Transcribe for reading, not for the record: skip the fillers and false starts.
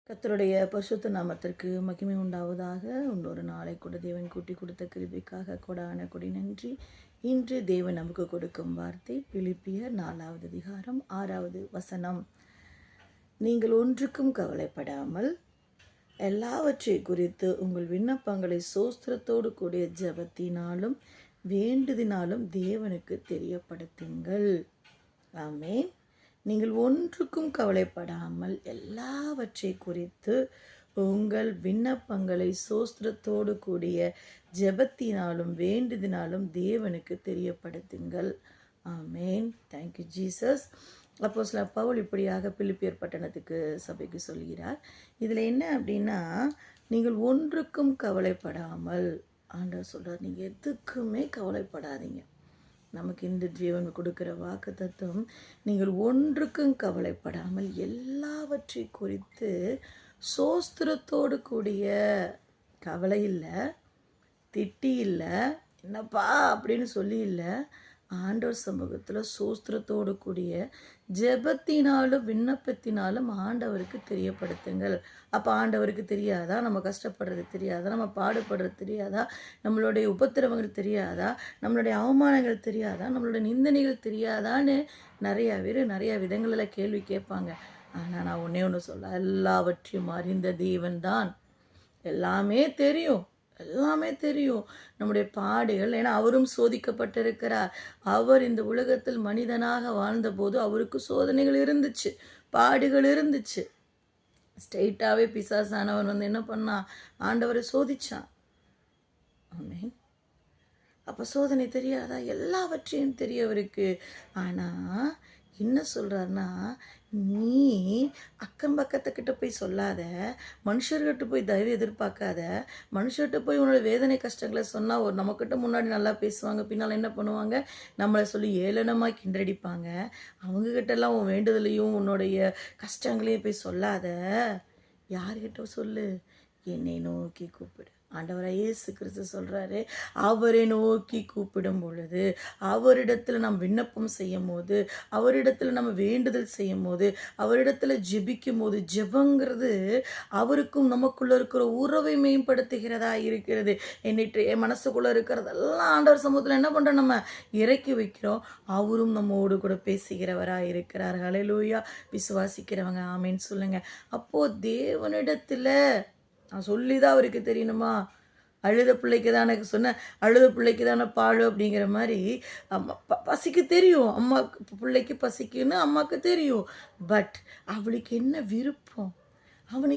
கர்த்தருடைய பரிசுத்த நாமத்திற்கு மகிமை உண்டாவதாக. இன்னொரு நாளை கூட தேவன் கூட்டி கொடுத்த கிருபைக்காக கொடான கொடி நன்றி. இன்று தேவன் நமக்கு கொடுக்கும் வார்த்தை பிலிப்பியர் 4வது அதிகாரம் 6வது வசனம். நீங்கள் ஒன்றுக்கும் கவலைப்படாமல் எல்லாவற்றை குறித்து உங்கள் விண்ணப்பங்களை சோஸ்திரத்தோடு கூடிய ஜெபத்தினாலும் வேண்டுதினாலும் தேவனுக்கு தெரியப்படுத்துங்கள். ஆமென். நீங்கள் ஒன்றுக்கும் கவலைப்படாமல் எல்லாவற்றை குறித்து உங்கள் விண்ணப்பங்களை சோஸ்திரத்தோடு கூடிய ஜெபத்தினாலும் வேண்டுதினாலும் தேவனுக்கு தெரியப்படுத்துங்கள். ஆமேன். Thank you Jesus. அப்போஸ்தலர் பவுல் இப்படியாக பிலிப்பியர் பட்டணத்துக்கு சபைக்கு சொல்கிறார். இதில் என்ன அப்படின்னா, நீங்கள் ஒன்றுக்கும் கவலைப்படாமல், ஆண்டவர் சொல்கிறார், நீங்கள் எதுக்குமே கவலைப்படாதீங்க. நமக்கு இந்த ஜீவன் கொடுக்குற வாக்கு தத்துவம், நீங்கள் ஒன்றுக்கும் கவலைப்படாமல் எல்லாவற்றை குறித்து சோஸ்திரத்தோடு கூடிய, கவலை இல்லை, திட்டி இல்லை, என்னப்பா அப்படின்னு சொல்லி இல்லை, ஆண்டவர் சமூகத்தில் சோஸ்திரத்தோடு கூடிய ஜெபத்தினாலும் விண்ணப்பத்தினாலும் ஆண்டவருக்கு தெரியப்படுத்துங்கள். அப்போ ஆண்டவருக்கு தெரியாதா நம்ம கஷ்டப்படுறது? தெரியாதா நம்ம பாடுபடுறது? தெரியாதா நம்மளுடைய உபத்திரவங்கள்? தெரியாதா நம்மளுடைய அவமானங்கள்? தெரியாதா நம்மளுடைய நிந்தனைகள்? தெரியாதான்னு நிறைய விதங்களில் கேள்வி கேட்பாங்க. ஆனால் நான் ஒன்று சொல்ல, எல்லாவற்றையும் அறிந்த தேவன் தான். எல்லாமே தெரியும் நம்முடைய பாடுகள். ஏன்னா அவரும் சோதிக்கப்பட்டிருக்கிறார். அவர் இந்த உலகத்தில் மனிதனாக வாழ்ந்தபோது அவருக்கு சோதனைகள் இருந்துச்சு, பாடுகள் இருந்துச்சு. ஸ்ட்ரெயிட்டாகவே பிசாசானவன் என்ன பண்ணான்? ஆண்டவரை சோதிச்சான். ஆமென். அப்போ சோதனை தெரியாதா? எல்லாவற்றையும் தெரியவருக்கு. ஆனால் என்ன சொல்கிறாருன்னா, நீ அக்கம் பக்கத்துக்கிட்ட போய் சொல்லாத, மனுஷர்கிட்ட போய் தயவு எதிர்பார்க்காத. மனுஷர்கிட்ட போய் உன்னோட வேதனை கஷ்டங்களை சொன்னால் நம்மக்கிட்ட முன்னாடி நல்லா பேசுவாங்க, பின்னால் என்ன பண்ணுவாங்க? நம்மளை சொல்லி ஏளனமாக கிண்டடிப்பாங்க. அவங்கக்கிட்டலாம் உன் வேண்டுதலையும் உன்னுடைய கஷ்டங்களையும் போய் சொல்லாத. யார்கிட்ட சொல்லு? என்னை நோக்கி கூப்பிடு. ஆண்டவராக இயேசு கிறிஸ்து சொல்கிறாரு, அவரை நோக்கி கூப்பிடும் பொழுது, அவரிடத்தில் நாம் விண்ணப்பம் செய்யும் போது, அவரிடத்தில் நம்ம வேண்டுதல் செய்யும் போது, அவரிடத்தில் ஜெபிக்கும் போது, ஜெபங்கிறது அவருக்கும் நமக்குள்ளே இருக்கிற உறவை மேம்படுத்துகிறதா இருக்கிறது. என் மனசுக்குள்ளே இருக்கிறதெல்லாம் ஆண்டவர் சமூகத்தில் என்ன பண்ணுறோம்? நம்ம இறக்கி வைக்கிறோம். அவரும் நம்மோடு கூட பேசுகிறவராக இருக்கிறார். ஹல்லேலூயா. விசுவாசிக்கிறவங்க ஆமேன்னு சொல்லுங்கள். அப்போது தேவனிடத்தில் நான் சொல்லி தான் அவருக்கு தெரியணுமா? அழுத பிள்ளைக்கு தானே சொன்னேன், அழுத பிள்ளைக்கு தானே பாடு அப்படிங்கிற மாதிரி. பசிக்கு தெரியும், அம்மாவுக்கு பிள்ளைக்கு பசிக்குன்னு அம்மாவுக்கு தெரியும். பட் அவளுக்கு என்ன விருப்பம்? அவனுக்கு